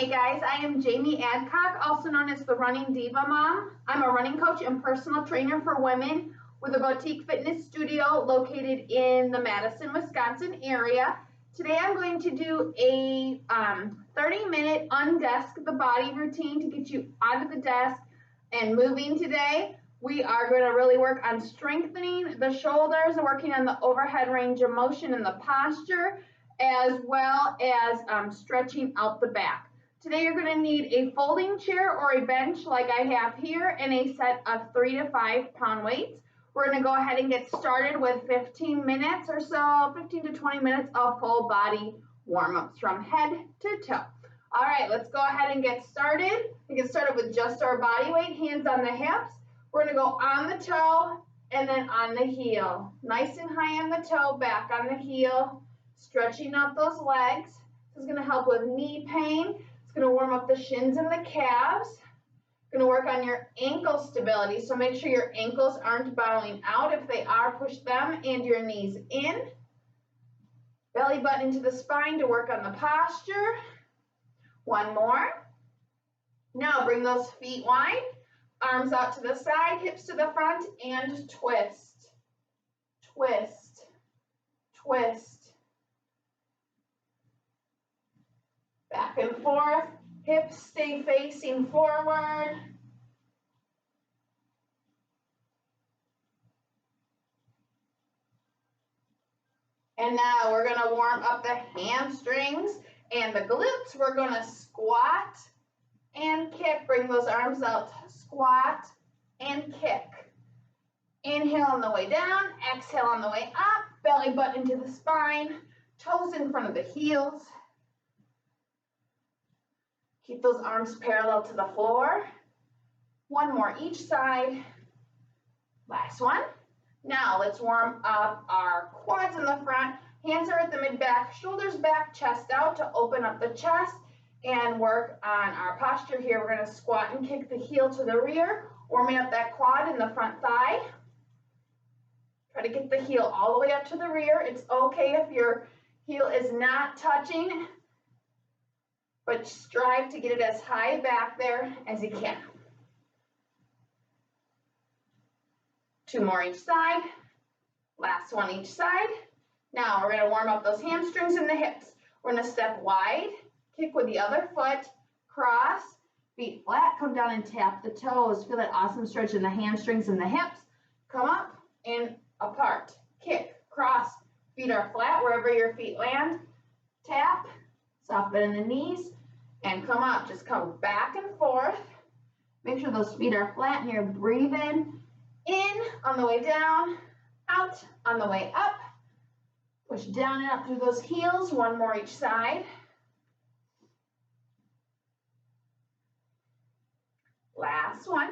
Hey guys, I am Jamie Adcock, also known as the Running Diva Mom. I'm a running coach and personal trainer for women with a boutique fitness studio located in the Madison, Wisconsin area. Today I'm going to do a 30-minute Undesk the Body routine to get you out of the desk and moving today. We are going to really work on strengthening the shoulders, working on the overhead range of motion and the posture, as well as stretching out the back. Today you're going to need a folding chair or a bench like I have here and a set of 3 to 5 pound weights. We're going to go ahead and get started with 15 minutes or so, 15 to 20 minutes of full body warm-ups from head to toe. All right, let's go ahead and get started. We get started with just our body weight, hands on the hips. We're going to go on the toe and then on the heel. Nice and high on the toe, back on the heel, stretching out those legs. This is going to help with knee pain. It's going to warm up the shins and the calves. Going to work on your ankle stability, so make sure your ankles aren't bowing out. If they are, push them and your knees in. Belly button into the spine to work on the posture. One more. Now bring those feet wide, arms out to the side, hips to the front, and twist, twist, twist. Back and forth. Hips stay facing forward. And now we're going to warm up the hamstrings and the glutes. We're going to squat and kick. Bring those arms out. Squat and kick. Inhale on the way down. Exhale on the way up. Belly button into the spine. Toes in front of the heels. Keep those arms parallel to the floor. One more each side. Last one. Now let's warm up our quads in the front. Hands are at the mid-back, shoulders back, chest out to open up the chest and work on our posture here. We're going to squat and kick the heel to the rear, warming up that quad in the front thigh. Try to get the heel all the way up to the rear. It's okay if your heel is not touching, but strive to get it as high back there as you can. 2 more each side. Last one each side. Now we're going to warm up those hamstrings and the hips. We're going to step wide, kick with the other foot, cross, feet flat, come down and tap the toes. Feel that awesome stretch in the hamstrings and the hips. Come up and apart. Kick, cross, feet are flat wherever your feet land. Tap. Soft bend in the knees and come up. Just come back and forth. Make sure those feet are flat and you're breathing in on the way down, out on the way up. Push down and up through those heels. One more each side. Last one.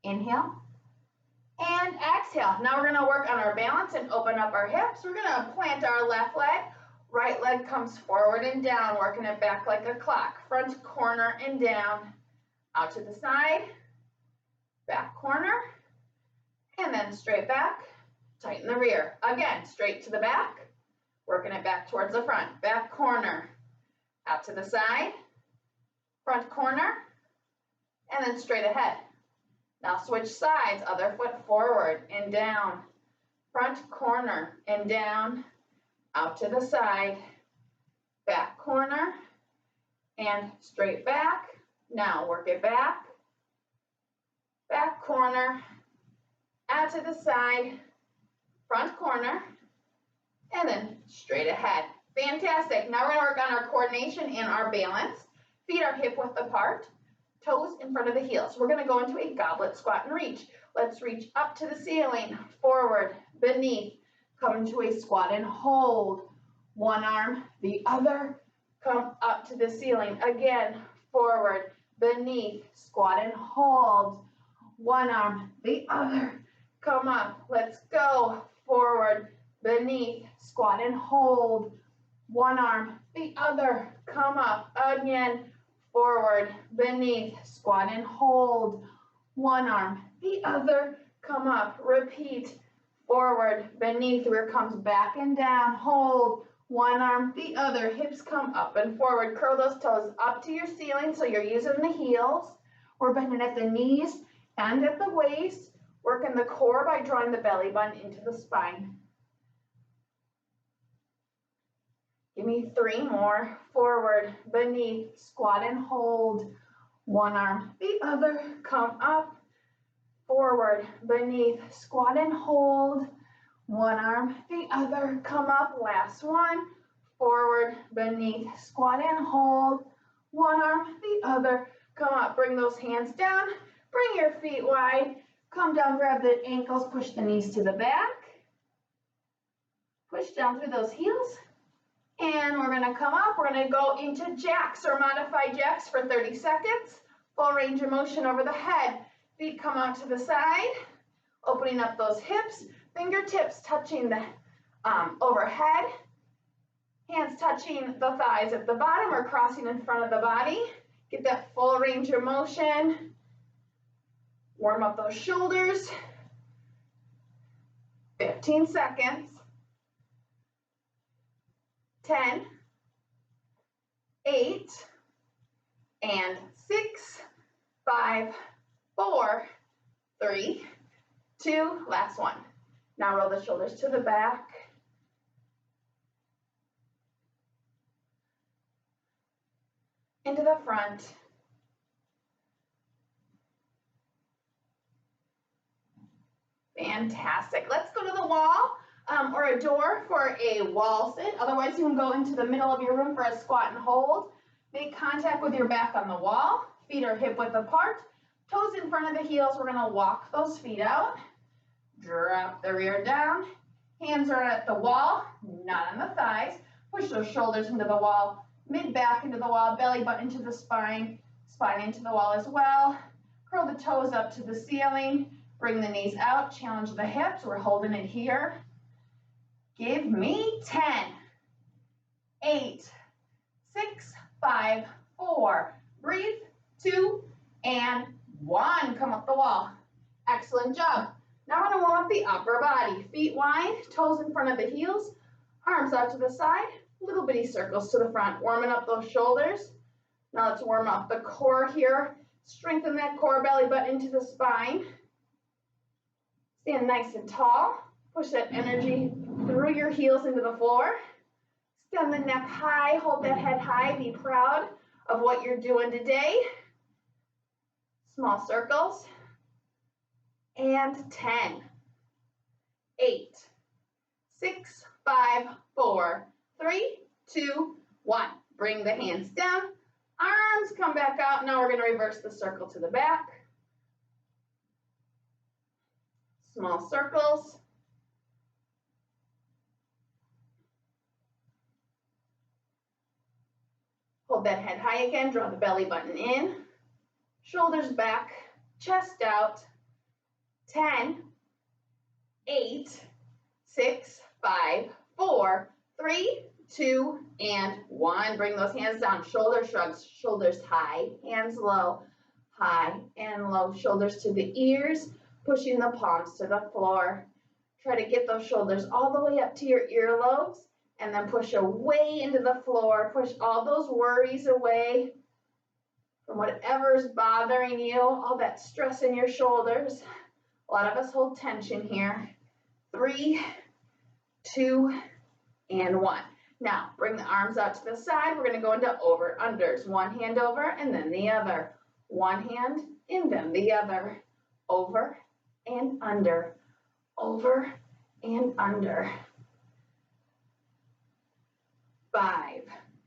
Inhale and exhale. Now we're going to work on our balance and open up our hips. We're going to plant our left leg. Right leg comes forward and down, working it back like a clock. Front corner and down, out to the side, back corner, and then straight back, tighten the rear. Again, straight to the back, working it back towards the front. Back corner, out to the side, front corner, and then straight ahead. Now switch sides, other foot forward and down, front corner and down, out to the side, back corner, and straight back. Now work it back, back corner, out to the side, front corner, and then straight ahead. Fantastic. Now we're going to work on our coordination and our balance. Feet are hip width apart, toes in front of the heels. We're going to go into a goblet squat and reach. Let's reach up to the ceiling, forward, beneath. Come into a squat and hold. One arm, the other. Come up to the ceiling. Again, forward, beneath, squat and hold. One arm, the other. Come up. Let's go. Forward, beneath, squat and hold. One arm, the other. Come up. Again, forward, beneath, squat and hold. One arm, the other. Come up. Repeat. Forward, beneath, rear comes back and down, hold, One arm, the other. Hips come up and forward. Curl those toes up to your ceiling so you're using the heels. We're bending at the knees and at the waist. Working the core by drawing the belly button into the spine. Give me 3 more. Forward, beneath, squat and hold. One arm, the other. Come up. Forward, beneath, squat and hold. One arm, the other. Come up. Last one. Forward, beneath, squat and hold. One arm, the other. Come up. Bring those hands down. Bring your feet wide. Come down, grab the ankles, push the knees to the back. Push down through those heels. And we're gonna come up, we're gonna go into jacks or modified jacks for 30 seconds. Full range of motion over the head. Feet come out to the side, opening up those hips, fingertips touching the overhead, hands touching the thighs at the bottom or crossing in front of the body. Get that full range of motion. Warm up those shoulders. 15 seconds. 10, 8, and 6, 5, 4, 3, 2, last one. Now roll the shoulders to the back. Into the front. Fantastic. Let's go to the wall. Or a door for a wall sit. Otherwise, you can go into the middle of your room for a squat and hold. Make contact with your back on the wall. Feet are hip width apart. Toes in front of the heels. We're going to walk those feet out. Drop the rear down. Hands are at the wall, not on the thighs. Push those shoulders into the wall. Mid back into the wall. Belly button into the spine. Spine into the wall as well. Curl the toes up to the ceiling. Bring the knees out. Challenge the hips. We're holding it here. Give me 10, 8, 6, 5, 4, breathe, 2, and 1. Come up the wall. Excellent job. Now we're going to warm up the upper body. Feet wide, toes in front of the heels, arms out to the side, little bitty circles to the front. Warming up those shoulders. Now let's warm up the core here. Strengthen that core, belly button into the spine. Stand nice and tall. Push that energy through your heels into the floor. Extend the neck high, hold that head high, be proud of what you're doing today. Small circles. And 10, 8, 6, 5, 4, 3, 2, 1. Bring the hands down, arms come back out. Now we're going to reverse the circle to the back. Small circles. Hold that head high again, draw the belly button in, shoulders back, chest out. 10, 8, 6, 5, 4, 3, 2, and 1. Bring those hands down, shoulder shrugs, shoulders high, hands low, high and low, shoulders to the ears, pushing the palms to the floor. Try to get those shoulders all the way up to your earlobes. And then push away into the floor. Push all those worries away from whatever's bothering you, all that stress in your shoulders. A lot of us hold tension here. 3, 2, and 1. Now, bring the arms out to the side. We're going to go into over-unders. One hand over and then the other. One hand and then the other. Over and under. Over and under. 5,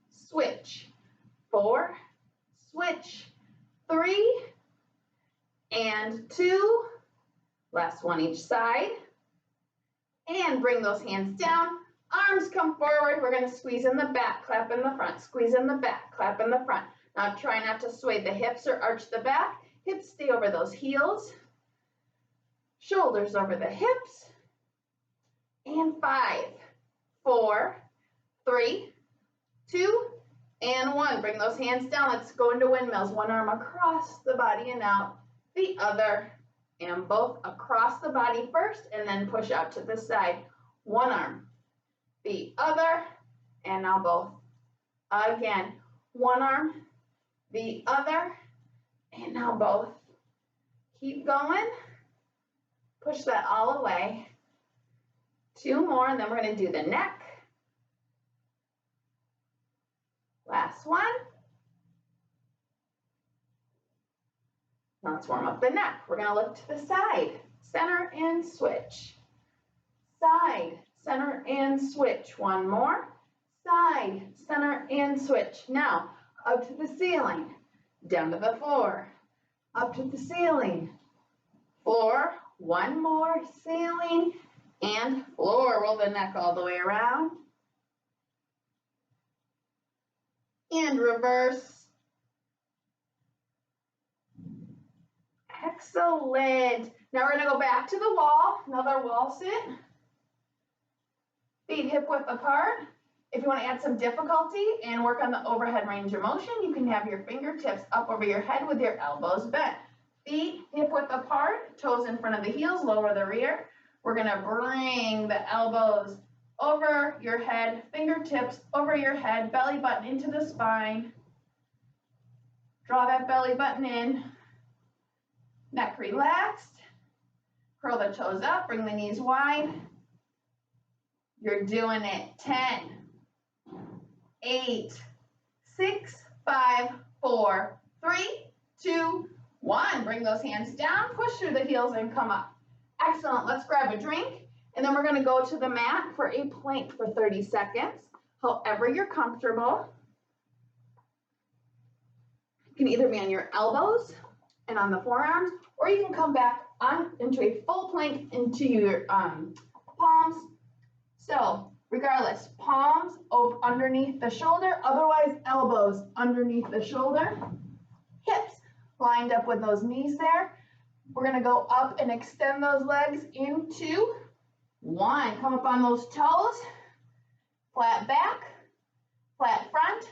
switch, 4, switch, 3, and 2, last one each side, and bring those hands down, arms come forward, we're going to squeeze in the back, clap in the front, squeeze in the back, clap in the front. Now try not to sway the hips or arch the back, hips stay over those heels, shoulders over the hips, and 5, 4, 3, 2, and 1. Bring those hands down. Let's go into windmills. One arm across the body and out. The other and both across the body first and then push out to the side. One arm. The other and now both. Again, one arm, the other, and now both. Keep going. Push that all away. 2 more, and then we're going to do the neck. Last one. Now let's warm up the neck. We're going to look to the side, center, and switch. Side, center, and switch. One more. Side, center, and switch. Now, up to the ceiling, down to the floor, up to the ceiling, floor, one more, ceiling, and floor. Roll the neck all the way around. And reverse. Excellent. Now we're going to go back to the wall, another wall sit. Feet hip width apart. If you want to add some difficulty and work on the overhead range of motion, you can have your fingertips up over your head with your elbows bent. Feet hip width apart, toes in front of the heels, lower the rear. We're going to bring the elbows over your head, fingertips over your head, belly button into the spine. Draw that belly button in. Neck relaxed. Curl the toes up, bring the knees wide. You're doing it. 10, 8, 6, 5, 4, 3, 2, 1. Bring those hands down, push through the heels and come up. Excellent. Let's grab a drink, and then we're going to go to the mat for a plank for 30 seconds. However you're comfortable. You can either be on your elbows and on the forearms, or you can come back on into a full plank into your palms. So regardless, palms underneath the shoulder, otherwise elbows underneath the shoulder, hips lined up with those knees there. We're going to go up and extend those legs into 1. Come up on those toes, flat back, flat front.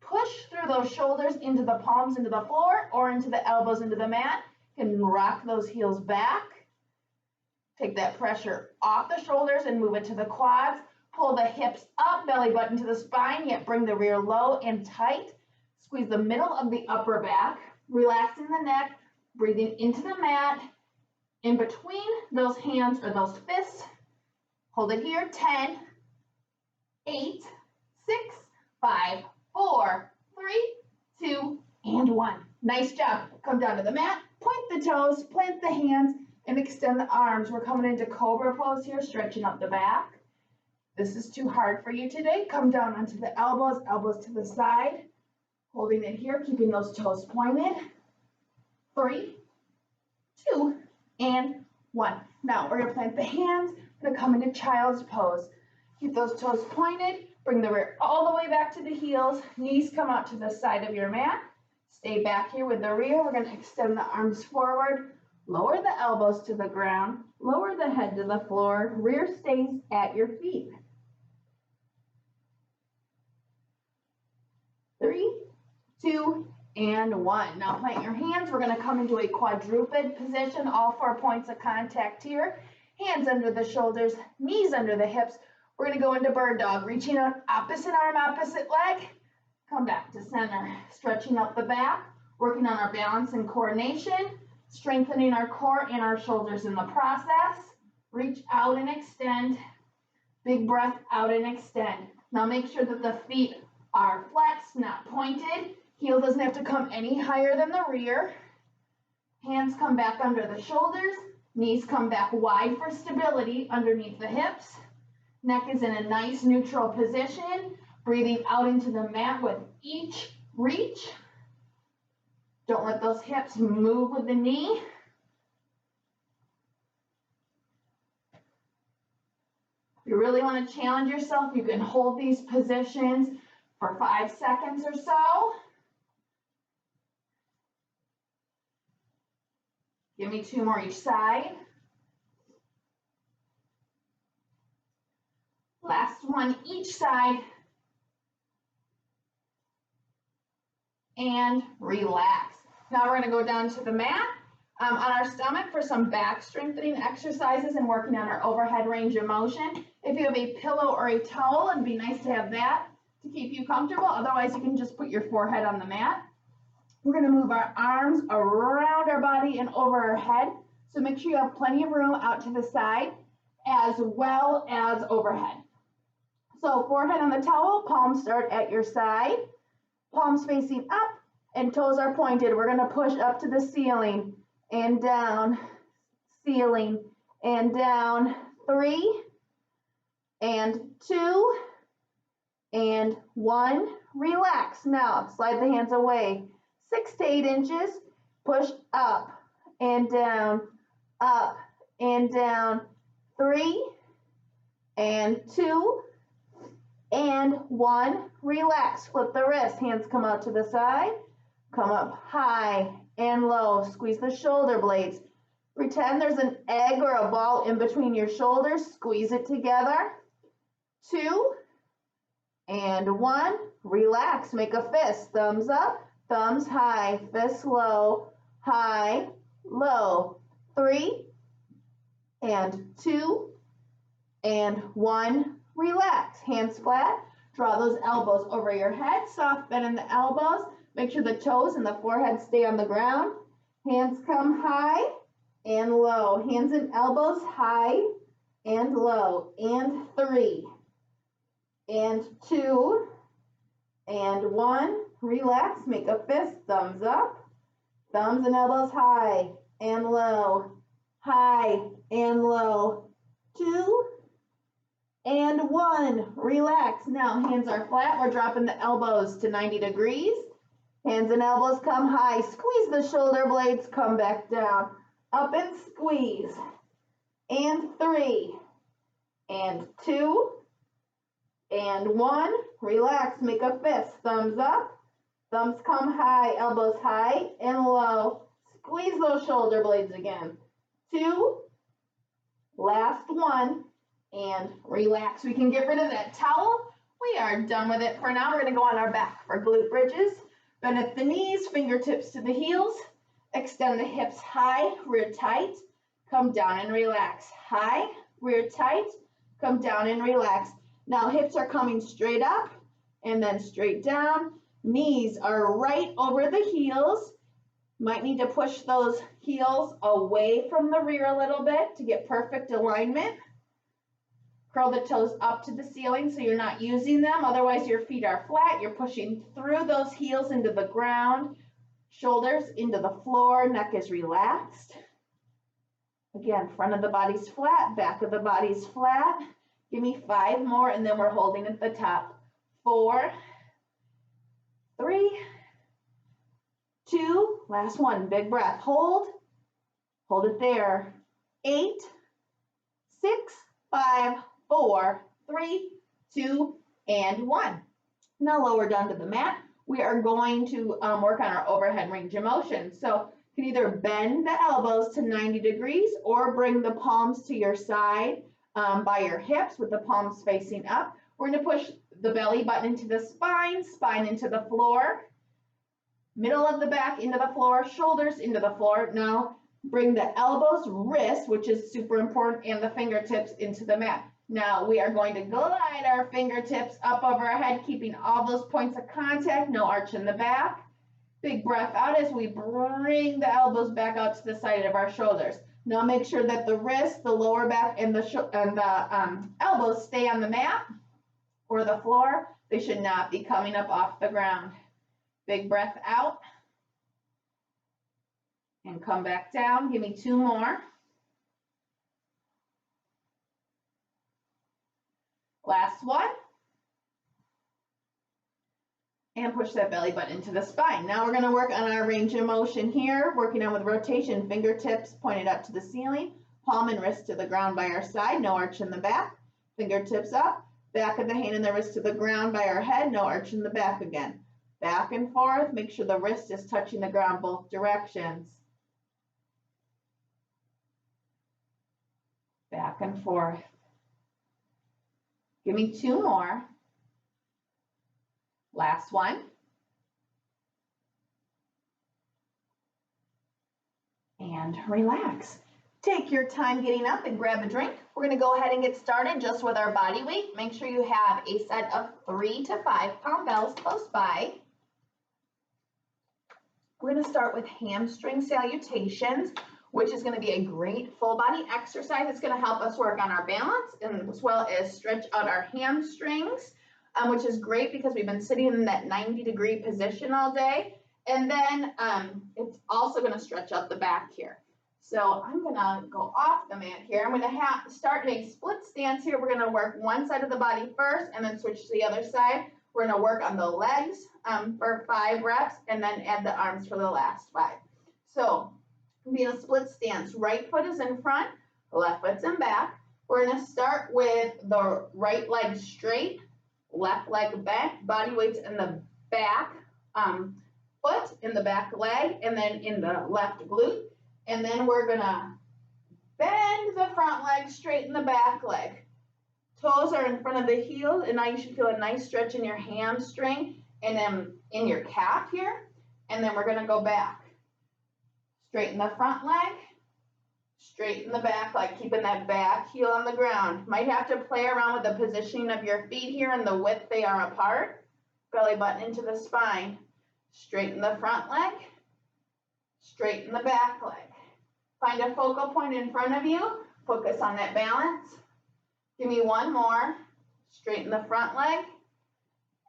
Push through those shoulders into the palms, into the floor, or into the elbows, into the mat. You can rock those heels back. Take that pressure off the shoulders and move it to the quads. Pull the hips up, belly button to the spine, yet bring the rear low and tight. Squeeze the middle of the upper back, relaxing the neck, breathing into the mat. In between those hands or those fists, hold it here. 10, 8, 6, 5, 4, 3, 2, and 1. Nice job. Come down to the mat, point the toes, plant the hands, and extend the arms. We're coming into cobra pose here, stretching up the back. This is too hard for you today. Come down onto the elbows, elbows to the side. Holding it here, keeping those toes pointed. 3, 2, and 1. Now we're going to plant the hands. We're going to come into child's pose. Keep those toes pointed. Bring the rear all the way back to the heels. Knees come out to the side of your mat. Stay back here with the rear. We're going to extend the arms forward. Lower the elbows to the ground. Lower the head to the floor. Rear stays at your feet. 3, 2, and 1. Now plant your hands. We're going to come into a quadruped position. All 4 points of contact here. Hands under the shoulders, knees under the hips. We're going to go into bird dog, reaching out opposite arm, opposite leg. Come back to center, stretching up the back, working on our balance and coordination, strengthening our core and our shoulders in the process. Reach out and extend. Big breath out and extend. Now make sure that the feet are flexed, not pointed. Heel doesn't have to come any higher than the rear. Hands come back under the shoulders. Knees come back wide for stability underneath the hips. Neck is in a nice neutral position. Breathing out into the mat with each reach. Don't let those hips move with the knee. If you really want to challenge yourself, you can hold these positions for 5 seconds or so. Give me 2 more each side. Last one each side. And relax. Now we're going to go down to the mat on our stomach for some back strengthening exercises and working on our overhead range of motion. If you have a pillow or a towel, it'd be nice to have that to keep you comfortable. Otherwise, you can just put your forehead on the mat. We're going to move our arms around our body and over our head. So make sure you have plenty of room out to the side as well as overhead. So forehead on the towel, palms start at your side, palms facing up, and toes are pointed. We're going to push up to the ceiling and down, ceiling and down. 3 and 2 and 1. Relax. Now slide the hands away. 6 to 8 inches. Push up and down, up and down. 3 and 2 and 1. Relax. Flip the wrist. Hands come out to the side. Come up high and low. Squeeze the shoulder blades. Pretend there's an egg or a ball in between your shoulders. Squeeze it together. 2 and 1. Relax. Make a fist. Thumbs up, thumbs high, fist low, high, low. 3 and 2 and 1. Relax. Hands flat. Draw those elbows over your head. Soft bend in the elbows. Make sure the toes and the forehead stay on the ground. Hands come high and low. Hands and elbows high and low. And 3 and 2 and 1. Relax. Make a fist. Thumbs up. Thumbs and elbows high and low. High and low. 2 and 1. Relax. Now hands are flat. We're dropping the elbows to 90 degrees. Hands and elbows come high. Squeeze the shoulder blades. Come back down. Up and squeeze. And 3 and 2 and 1. Relax. Make a fist. Thumbs up. Thumbs come high. Elbows high and low. Squeeze those shoulder blades again. 2. Last 1. And relax. We can get rid of that towel. We are done with it for now. We're going to go on our back for glute bridges. Bend at the knees, fingertips to the heels. Extend the hips high, rear tight. Come down and relax. High, rear tight. Come down and relax. Now hips are coming straight up and then straight down. Knees are right over the heels. Might need to push those heels away from the rear a little bit to get perfect alignment. Curl the toes up to the ceiling so you're not using them. Otherwise, your feet are flat. You're pushing through those heels into the ground. Shoulders into the floor. Neck is relaxed. Again, front of the body's flat. Back of the body's flat. Give me 5 more, and then we're holding at the top. 4, 3, 2. Last one. Big breath. Hold. Hold it there. 8, 6, 5, 4, 3, 2, and 1. Now lower down to the mat. We are going to work on our overhead range of motion. So you can either bend the elbows to 90 degrees or bring the palms to your side by your hips with the palms facing up. We're going to push the belly button into the spine, spine into the floor, middle of the back into the floor, shoulders into the floor. Now bring the elbows, wrists, which is super important, and the fingertips into the mat. Now we are going to glide our fingertips up over our head, keeping all those points of contact, no arch in the back. Big breath out as we bring the elbows back out to the side of our shoulders. Now make sure that the wrists, the lower back, and the elbows stay on the mat or the floor. They should not be coming up off the ground. Big breath out. And come back down. Give me 2 more. Last one. And push that belly button into the spine. Now we're going to work on our range of motion here, working on with rotation, fingertips pointed up to the ceiling, palm and wrist to the ground by our side, no arch in the back, fingertips up, back of the hand and the wrist to the ground by our head, no arch in the back again. Back and forth, make sure the wrist is touching the ground both directions. Back and forth. Give me 2 more. Last one. And relax. Take your time getting up and grab a drink. We're going to go ahead and get started just with our body weight. Make sure you have a set of 3 to 5 pound bells close by. We're going to start with hamstring salutations, which is going to be a great full body exercise. It's going to help us work on our balance and as well as stretch out our hamstrings, which is great because we've been sitting in that 90-degree position all day. And then it's also going to stretch out the back here. So I'm going to go off the mat here. I'm going to start in a split stance here. We're going to work one side of the body first and then switch to the other side. We're going to work on the legs for 5 reps and then add the arms for the last 5. So be in a split stance. Right foot is in front, left foot's in back. We're going to start with the right leg straight, left leg bent, body weight's in the back foot, in the back leg, and then in the left glute. And then we're going to bend the front leg, straighten the back leg. Toes are in front of the heels, and now you should feel a nice stretch in your hamstring and then in your calf here. And then we're going to go back. Straighten the front leg, straighten the back leg, keeping that back heel on the ground. Might have to play around with the positioning of your feet here and the width they are apart. Belly button into the spine. Straighten the front leg, straighten the back leg. Find a focal point in front of you. Focus on that balance. Give me one more. Straighten the front leg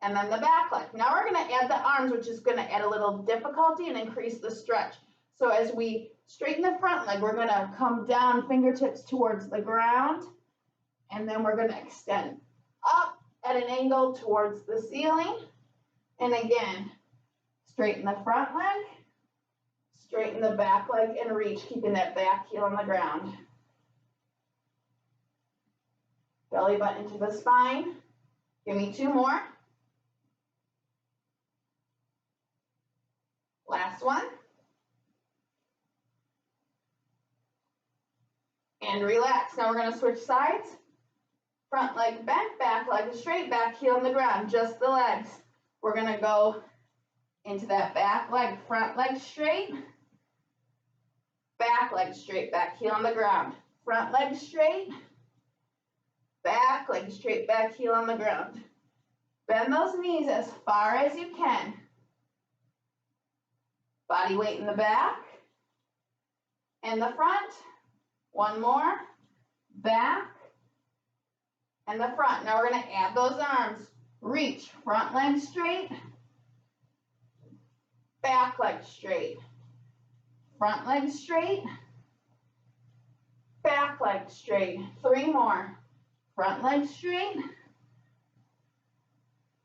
and then the back leg. Now we're going to add the arms, which is going to add a little difficulty and increase the stretch. So as we straighten the front leg, we're going to come down fingertips towards the ground. And then we're going to extend up at an angle towards the ceiling. And again, straighten the front leg. Straighten the back leg and reach, keeping that back heel on the ground. Belly button into the spine. Give me 2 more. Last one. And relax. Now we're going to switch sides. Front leg bent, back leg straight, back heel on the ground, just the legs. We're going to go into that back leg, front leg straight. Back leg straight, back heel on the ground. Front leg straight. Back leg straight, back heel on the ground. Bend those knees as far as you can. Body weight in the back. And the front. One more. Back. And the front. Now we're going to add those arms. Reach. Front leg straight. Back leg straight. Front leg straight, back leg straight. 3 more. Front leg straight,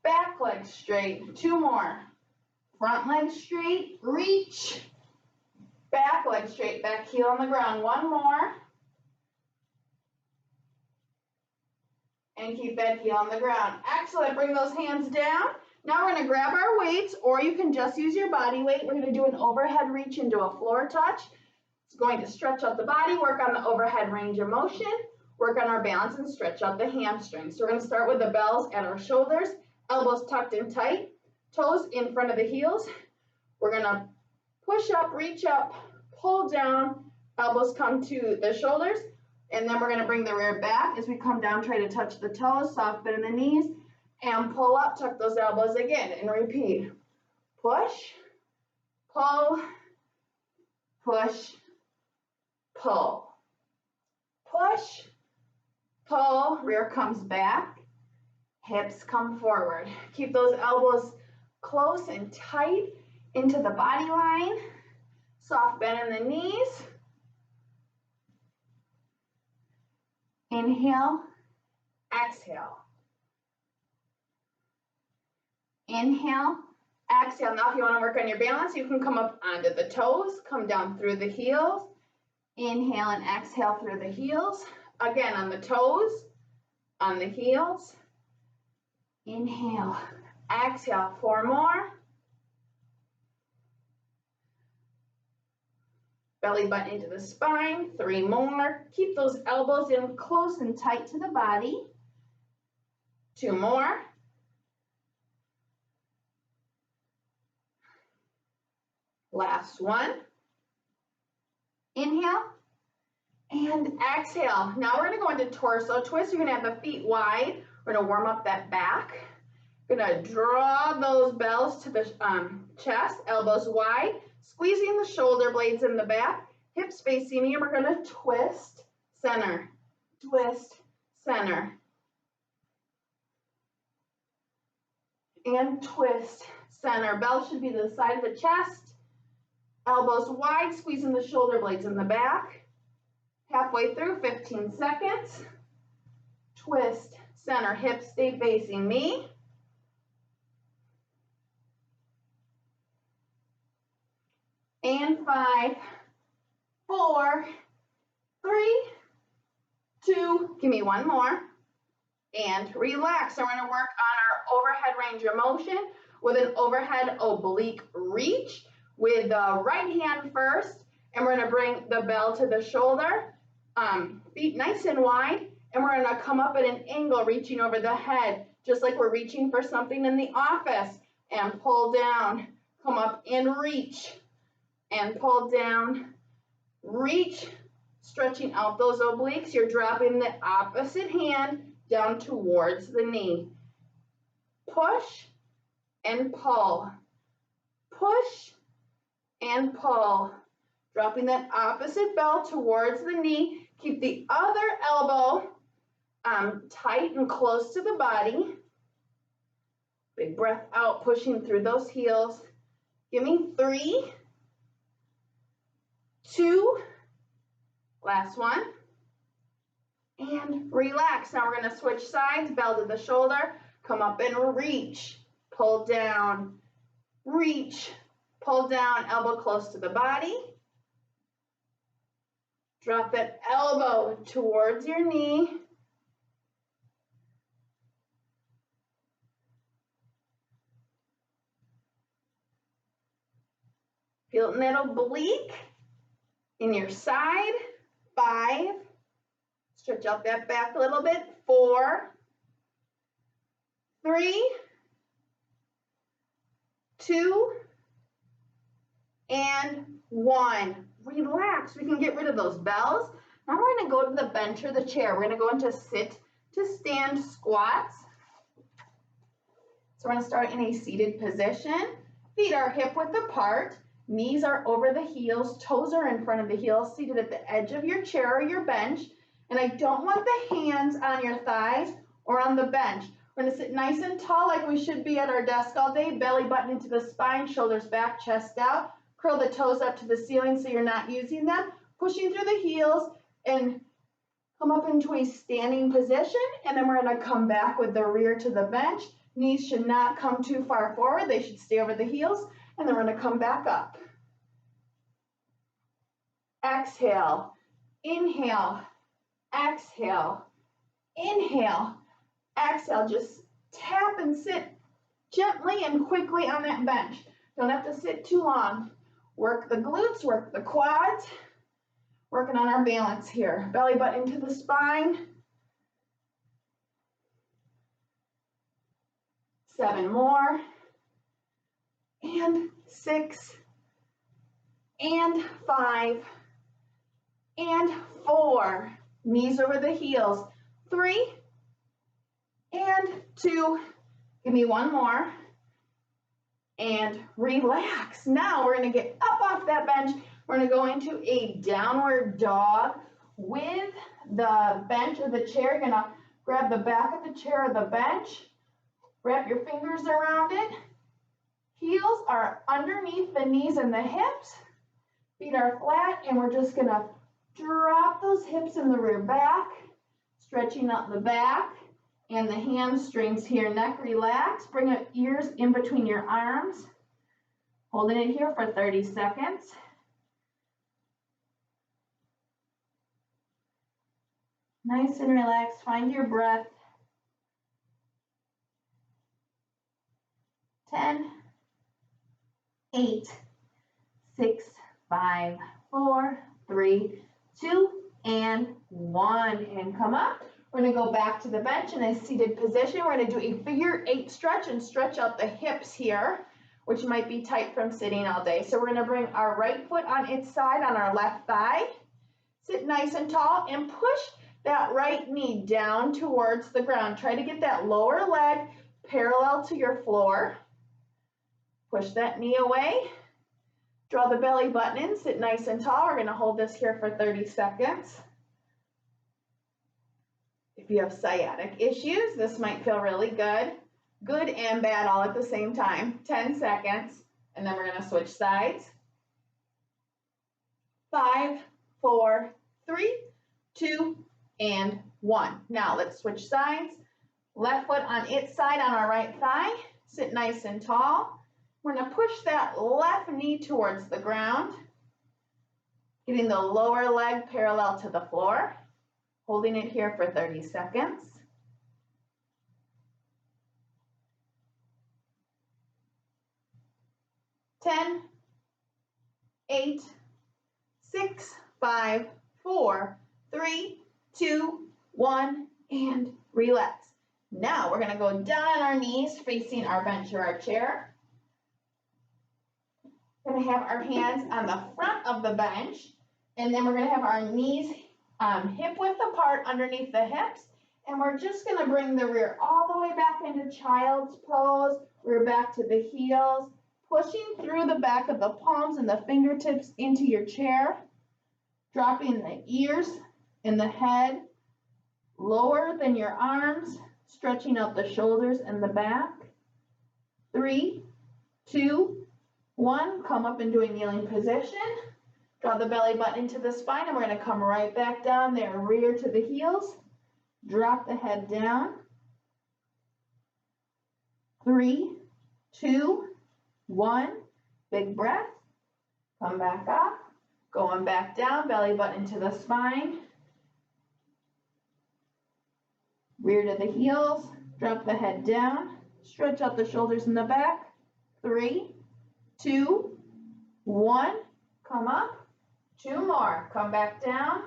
back leg straight. 2 more. Front leg straight, reach, back leg straight, back heel on the ground. 1 more. And keep that heel on the ground. Excellent. Bring those hands down. Now we're going to grab our weights, or you can just use your body weight. We're going to do an overhead reach into a floor touch. It's going to stretch out the body, work on the overhead range of motion, work on our balance, and stretch out the hamstrings. So we're going to start with the bells at our shoulders, elbows tucked in tight, toes in front of the heels. We're going to push up, reach up, pull down, elbows come to the shoulders, and then we're going to bring the rear back as we come down, try to touch the toes, soft bend in the knees. And pull up, tuck those elbows again, and repeat. Push, pull, push, pull. Push, pull, rear comes back, hips come forward. Keep those elbows close and tight into the body line. Soft bend in the knees. Inhale, exhale. Inhale, exhale. Now if you want to work on your balance, you can come up onto the toes, come down through the heels. Inhale and exhale through the heels. Again, on the toes, on the heels. Inhale, exhale. 4 more. Belly button into the spine. 3 more. Keep those elbows in close and tight to the body. 2 more. Last one. Inhale, And exhale. Now we're gonna go into torso twist. You're gonna have the feet wide. We're gonna warm up that back. We're gonna draw those bells to the chest, elbows wide, squeezing the shoulder blades in the back, hips facing me, and we're gonna twist, center, twist, center. And twist, center. Bell should be to the side of the chest, elbows wide, squeezing the shoulder blades in the back. Halfway through, 15 seconds. Twist, center, hips stay facing me. And 5, 4, 3, 2, give me one more. And relax. So we're going to work on our overhead range of motion with an overhead oblique reach with the right hand first. And we're going to bring the bell to the shoulder, feet nice and wide. And we're going to come up at an angle, reaching over the head, just like we're reaching for something in the office. And pull down, come up and reach. And pull down, reach, stretching out those obliques. You're dropping the opposite hand down towards the knee. Push and pull. Push and pull. Dropping that opposite bell towards the knee. Keep the other elbow tight and close to the body. Big breath out, pushing through those heels. Give me 3, 2, last one. And relax. Now we're going to switch sides, bell to the shoulder, come up and reach, pull down, reach, pull down, elbow close to the body. Drop that elbow towards your knee. Feeling that oblique in your side. 5. Stretch out that back a little bit. 4, 3, 2, and 1. Relax. We can get rid of those bells. Now we're going to go to the bench or the chair. We're going to go into sit to stand squats. So we're going to start in a seated position. Feet are hip width apart. Knees are over the heels. Toes are in front of the heels, seated at the edge of your chair or your bench. And I don't want the hands on your thighs or on the bench. We're going to sit nice and tall like we should be at our desk all day. Belly button into the spine, shoulders back, chest out. Curl the toes up to the ceiling so you're not using them. Pushing through the heels and come up into a standing position. And then we're going to come back with the rear to the bench. Knees should not come too far forward. They should stay over the heels. And then we're going to come back up. Exhale, inhale, exhale, inhale, exhale. Just tap and sit gently and quickly on that bench. Don't have to sit too long. Work the glutes, work the quads. Working on our balance here. Belly button to the spine. 7 more. And 6. And 5. And 4. Knees over the heels. 3. And 2. Give me one more. And relax. Now we're going to get up off that bench. We're going to go into a downward dog with the bench or the chair. You're going to grab the back of the chair or the bench. Wrap your fingers around it. Heels are underneath the knees and the hips. Feet are flat, and we're just going to drop those hips in the rear back, stretching out the back and the hamstrings here. Neck relaxed. Bring your ears in between your arms. Holding it here for 30 seconds. Nice and relaxed. Find your breath. 10, 8, 6, 5, 4, 3, 2, and 1. And come up. We're going to go back to the bench in a seated position. We're going to do a figure 8 stretch and stretch out the hips here, which might be tight from sitting all day. So we're going to bring our right foot on its side on our left thigh. Sit nice and tall and push that right knee down towards the ground. Try to get that lower leg parallel to your floor. Push that knee away. Draw the belly button in, sit nice and tall. We're going to hold this here for 30 seconds. If you have sciatic issues, this might feel really good. Good and bad all at the same time. 10 seconds, and then we're going to switch sides. 5, 4, 3, 2, and 1. Now let's switch sides. Left foot on its side on our right thigh. Sit nice and tall. We're going to push that left knee towards the ground, getting the lower leg parallel to the floor, holding it here for 30 seconds. 10, 8, 6, 5, 4, 3, 2, 1, and relax. Now we're going to go down on our knees facing our bench or our chair. We're going to have our hands on the front of the bench, and then we're going to have our knees hip width apart underneath the hips, and we're just going to bring the rear all the way back into child's pose, rear back to the heels, pushing through the back of the palms and the fingertips into your chair, dropping the ears and the head lower than your arms, stretching out the shoulders and the back. 3, 2, 1, come up into a kneeling position. Draw the belly button into the spine, and we're going to come right back down there, rear to the heels. Drop the head down. 3, 2, 1, big breath. Come back up, going back down, belly button into the spine. Rear to the heels, drop the head down, stretch out the shoulders in the back. 3, 2, 1, come up. 2 more, come back down.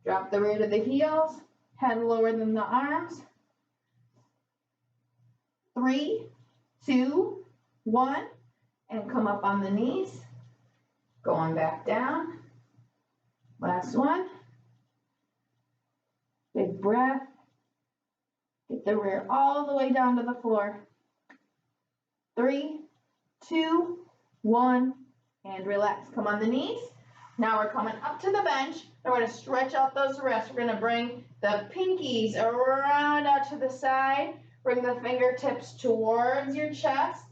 Drop the rear to the heels, head lower than the arms. 3, 2, 1, and come up on the knees. Going back down. Last one. Big breath. Get the rear all the way down to the floor. 3, 2, 1, and relax. Come on the knees. Now we're coming up to the bench, and we're going to stretch out those wrists. We're going to bring the pinkies around out to the side. Bring the fingertips towards your chest.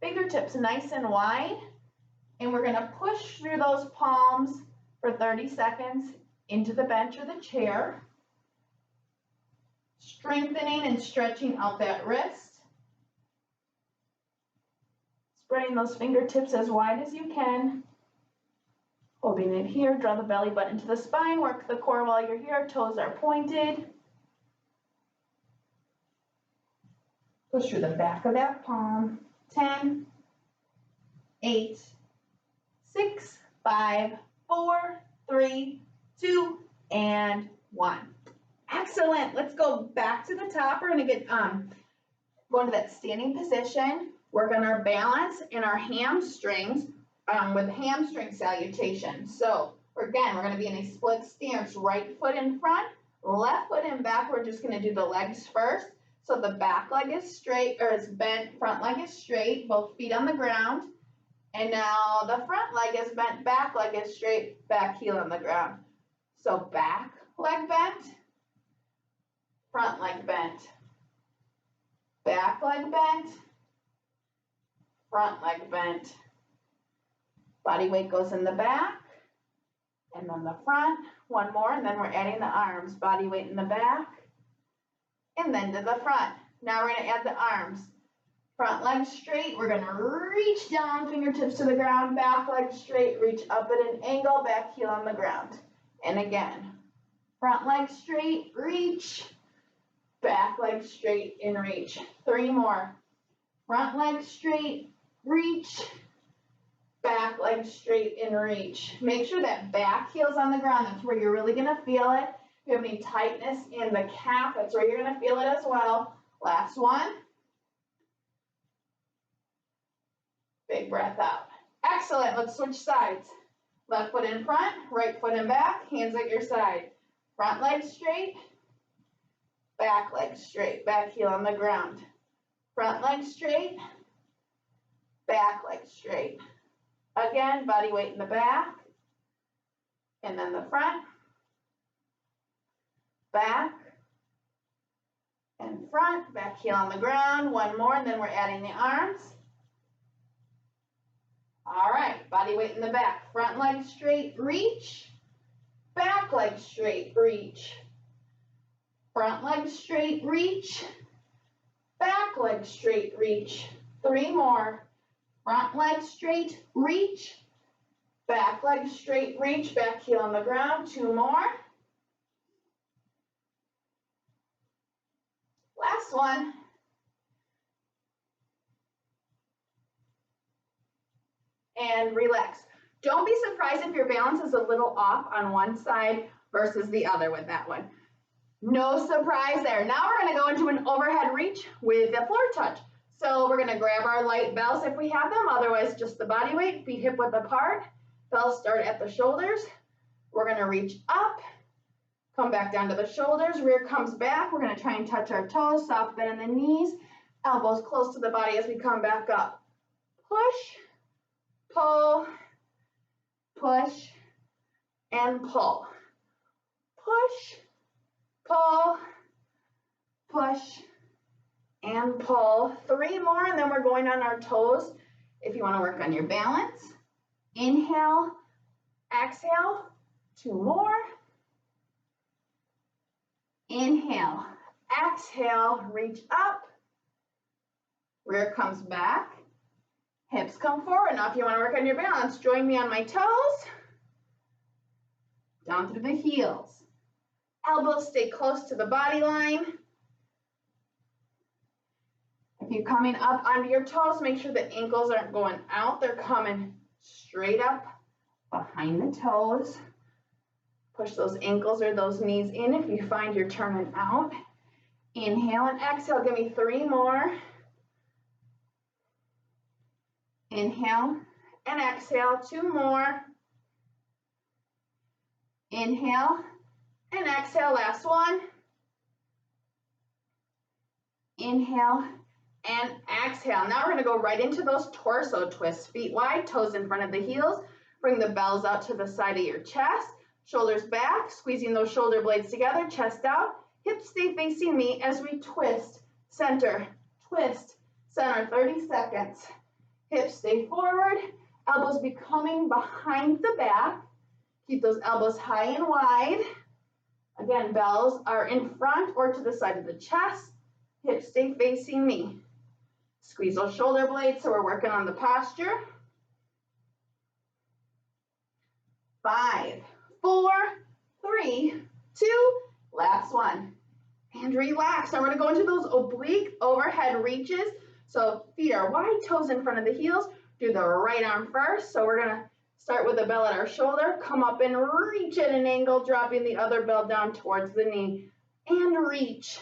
Fingertips nice and wide. And we're going to push through those palms for 30 seconds into the bench or the chair. Strengthening and stretching out that wrist. Spreading those fingertips as wide as you can. Holding it here, draw the belly button to the spine, work the core while you're here, toes are pointed. Push through the back of that palm. 10, 8, 6, 5, 4, 3, 2, and 1. Excellent. Let's go back to the top. We're going to get go into that standing position, work on our balance and our hamstrings with hamstring salutation. So again, we're going to be in a split stance, right foot in front, left foot in back. We're just going to do the legs first. So the back leg is straight, or it's bent, front leg is straight, both feet on the ground. And now the front leg is bent, back leg is straight, back heel on the ground. So back leg bent, front leg bent, back leg bent, front leg bent. Body weight goes in the back, and then the front. One more, and then we're adding the arms. Body weight in the back, and then to the front. Now we're going to add the arms. Front leg straight. We're going to reach down, fingertips to the ground. Back leg straight. Reach up at an angle. Back heel on the ground. And again, front leg straight. Reach. Back leg straight and reach. 3 more. Front leg straight. Reach. Back leg straight and reach. Make sure that back heel's on the ground. That's where you're really going to feel it. If you have any tightness in the calf, that's where you're going to feel it as well. Last one. Big breath out. Excellent. Let's switch sides. Left foot in front, right foot in back, hands at your side. Front leg straight, back leg straight, back heel on the ground. Front leg straight, back leg straight. Again, body weight in the back, and then the front, back, and front, back heel on the ground. One more, and then we're adding the arms. All right, body weight in the back. Front leg straight, reach. Back leg straight, reach. Front leg straight, reach. Back leg straight, reach. 3 more. Front leg straight, reach. Back leg straight, reach. Back heel on the ground. 2 more. Last one. And relax. Don't be surprised if your balance is a little off on one side versus the other with that one. No surprise there. Now we're going to go into an overhead reach with a floor touch. So we're going to grab our light bells if we have them, otherwise just the body weight, feet hip width apart. Bells start at the shoulders. We're going to reach up, come back down to the shoulders, rear comes back. We're going to try and touch our toes, soft bend in the knees, elbows close to the body as we come back up. Push, pull, push, and pull. Push, pull, push, and pull. 3 more, and then we're going on our toes. If you want to work on your balance, inhale, exhale, 2 more. Inhale, exhale, reach up, rear comes back, hips come forward. Now if you want to work on your balance, join me on my toes, down through the heels. Elbows stay close to the body line. If you're coming up onto your toes, make sure the ankles aren't going out. They're coming straight up behind the toes. Push those ankles or those knees in if you find you're turning out. Inhale and exhale. Give me 3 more. Inhale and exhale. 2 more. Inhale and exhale. Last one. Inhale and exhale. Now we're going to go right into those torso twists. Feet wide, toes in front of the heels. Bring the bells out to the side of your chest. Shoulders back, squeezing those shoulder blades together, chest out. Hips stay facing me as we twist, center, twist, center, 30 seconds. Hips stay forward, elbows be coming behind the back. Keep those elbows high and wide. Again, bells are in front or to the side of the chest. Hips stay facing me. Squeeze those shoulder blades so we're working on the posture. 5, 4, 3, 2, last one. And relax. Now we're going to go into those oblique overhead reaches. So feet are wide, toes in front of the heels. Do the right arm first. So we're going to start with the bell at our shoulder. Come up and reach at an angle, dropping the other bell down towards the knee. And reach.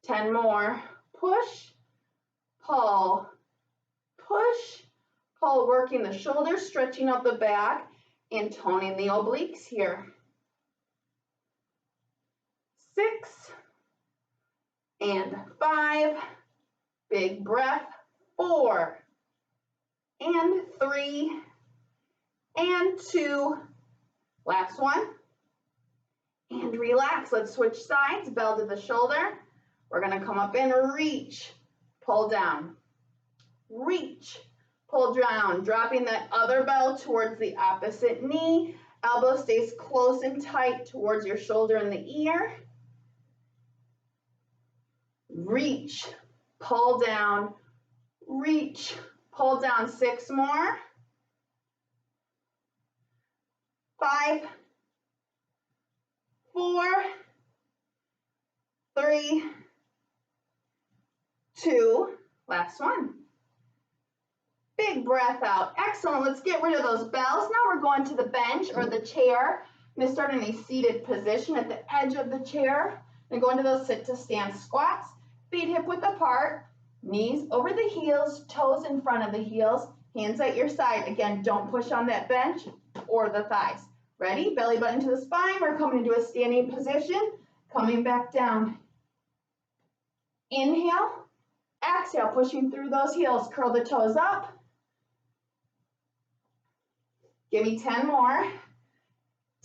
10 more. Push, pull, push, pull, working the shoulders, stretching out the back, and toning the obliques here. 6 and 5, big breath, 4 and 3 and 2, last one, and relax. Let's switch sides, bell to the shoulder. We're going to come up and reach, pull down, reach, pull down, dropping that other bell towards the opposite knee. Elbow stays close and tight towards your shoulder and the ear. Reach, pull down, reach, pull down. 6 more. 5, 4, 3, 2, last one. Big breath out. Excellent. Let's get rid of those bells. Now we're going to the bench or the chair. I'm going to start in a seated position at the edge of the chair. And go into those sit to stand squats. Feet hip width apart. Knees over the heels. Toes in front of the heels. Hands at your side. Again, don't push on that bench or the thighs. Ready? Belly button to the spine. We're coming into a standing position. Coming back down. Inhale. Exhale, pushing through those heels. Curl the toes up. Give me 10 more.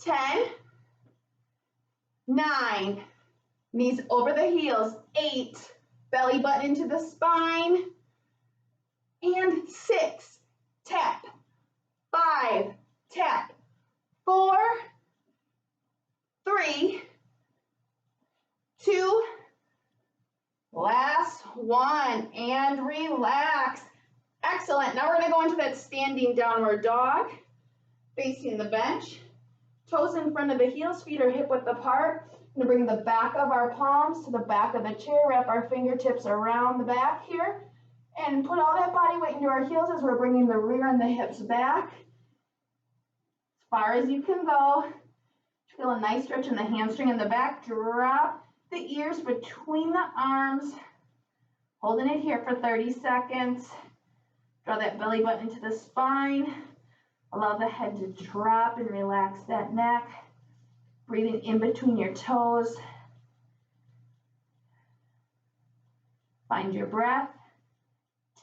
10. 9. Knees over the heels. 8. Belly button into the spine. And 6. Tap. 5. Tap. 4. 3. 2. Last one. And relax. Excellent. Now we're going to go into that standing downward dog. Facing the bench. Toes in front of the heels. Feet are hip width apart. I'm going to bring the back of our palms to the back of the chair. Wrap our fingertips around the back here. And put all that body weight into our heels as we're bringing the rear and the hips back. As far as you can go. Feel a nice stretch in the hamstring in the back. Drop the ears between the arms. Holding it here for 30 seconds. Draw that belly button into the spine. Allow the head to drop and relax that neck. Breathing in between your toes. Find your breath.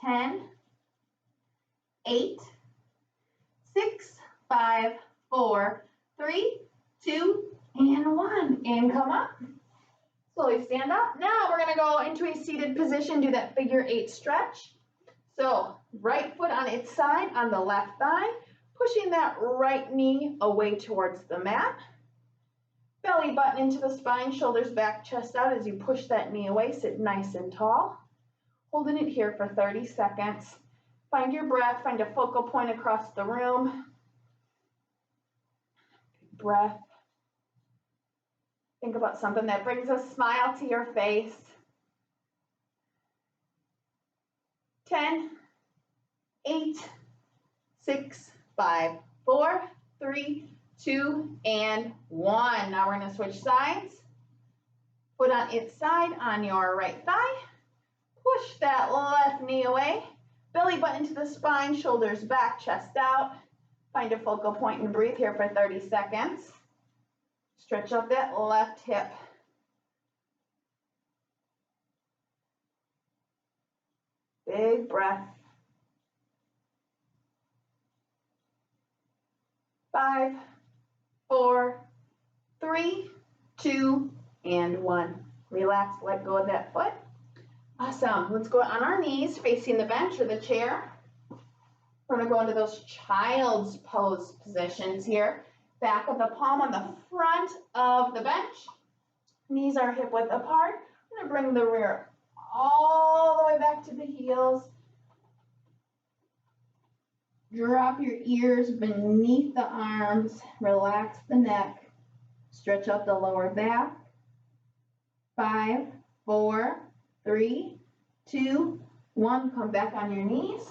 10, 8, 6, 5, 4, 3, 2, and 1. And come up. Slowly stand up. Now we're going to go into a seated position. Do that figure 8 stretch. So right foot on its side on the left thigh. Pushing that right knee away towards the mat. Belly button into the spine, shoulders back, chest out as you push that knee away. Sit nice and tall. Holding it here for 30 seconds. Find your breath, find a focal point across the room. Big breath. Think about something that brings a smile to your face. 10, 8, 6, 5, 4, 3, 2, and 1. Now we're going to switch sides. Foot on its side on your right thigh. Push that left knee away. Belly button to the spine, shoulders back, chest out. Find a focal point and breathe here for 30 seconds. Stretch out that left hip. Big breath. 5, 4, 3, 2, and 1. Relax, let go of that foot. Awesome. Let's go on our knees facing the bench or the chair. We're going to go into those child's pose positions here. Back of the palm on the front of the bench. Knees are hip width apart. I'm going to bring the rear all the way back to the heels. Drop your ears beneath the arms. Relax the neck. Stretch out the lower back. 5, 4, 3, 2, 1. Come back on your knees.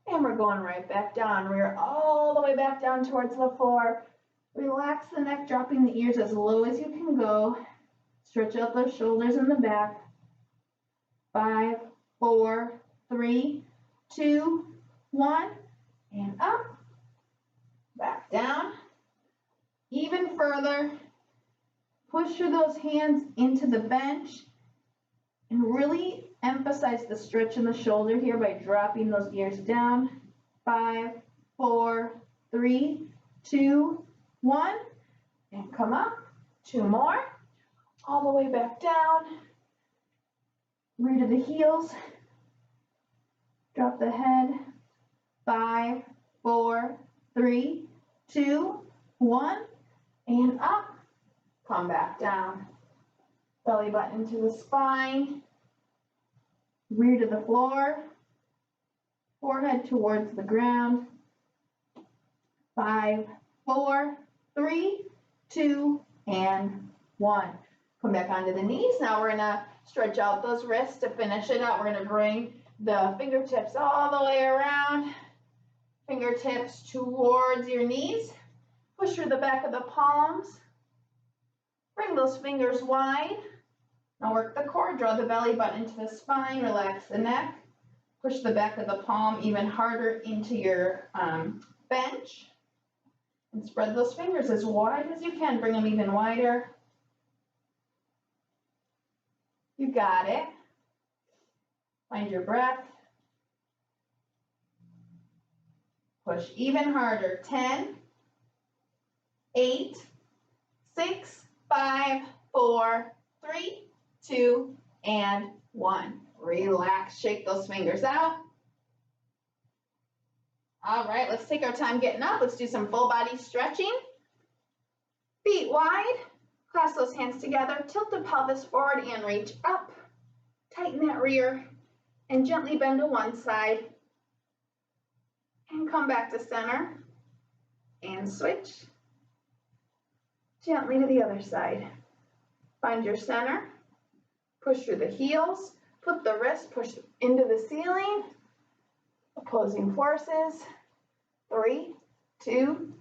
And we're going right back down. Rear all the way back down towards the floor. Relax the neck, dropping the ears as low as you can go. Stretch out those shoulders in the back. 5, 4, 3, 2, 1. And up. Back down. Even further. Push through those hands into the bench. And really emphasize the stretch in the shoulder here by dropping those ears down. 5, 4, 3, 2, 1. And come up. 2 more. All the way back down. Rear to the heels. Drop the head. 5, 4, 3, 2, 1. And up. Come back down. Belly button to the spine. Rear to the floor. Forehead towards the ground. 5, 4, 3, 2, and 1. Come back onto the knees. Now we're going to stretch out those wrists to finish it out. We're going to bring the fingertips all the way around. Fingertips towards your knees. Push through the back of the palms. Bring those fingers wide. Now work the core. Draw the belly button to the spine. Relax the neck. Push the back of the palm even harder into your bench. And spread those fingers as wide as you can. Bring them even wider. You got it. Find your breath. Push even harder. 10, 8, 6, 5, 4, 3, 2, and 1. Relax. Shake those fingers out. All right, let's take our time getting up. Let's do some full body stretching. Feet wide. Clasp those hands together. Tilt the pelvis forward and reach up. Tighten that rear and gently bend to one side. And come back to center. And switch. Gently to the other side. Find your center. Push through the heels. Flip the wrist. Push into the ceiling. Opposing forces. 3, 2,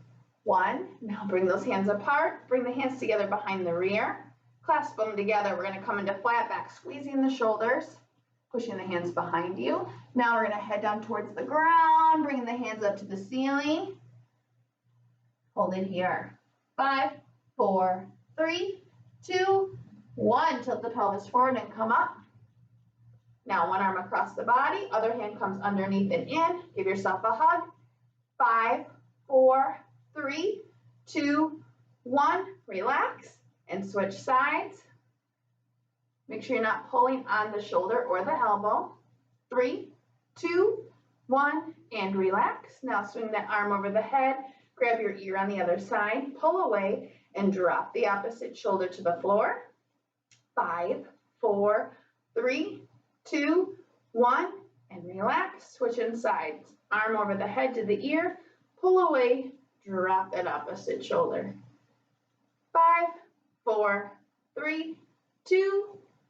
1. Now bring those hands apart. Bring the hands together behind the rear. Clasp them together. We're going to come into flat back, squeezing the shoulders, pushing the hands behind you. Now we're going to head down towards the ground, bringing the hands up to the ceiling. Hold it here. 5, 4, 3, 2, 1. Tilt the pelvis forward and come up. Now one arm across the body, other hand comes underneath and in. Give yourself a hug. 5, 4, 3, 2, 1. Relax and switch sides. Make sure you're not pulling on the shoulder or the elbow. 3, 2, 1, and relax. Now swing that arm over the head. Grab your ear on the other side. Pull away and drop the opposite shoulder to the floor. 5, 4, 3, 2, 1, and relax. Switch in sides. Arm over the head to the ear. Pull away. Drop that opposite shoulder. 5, 4, 3, 2,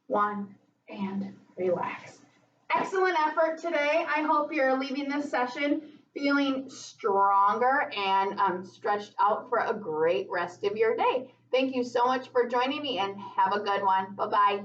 1, and relax. Excellent effort today. I hope you're leaving this session feeling stronger and stretched out for a great rest of your day. Thank you so much for joining me and have a good one. Bye-bye.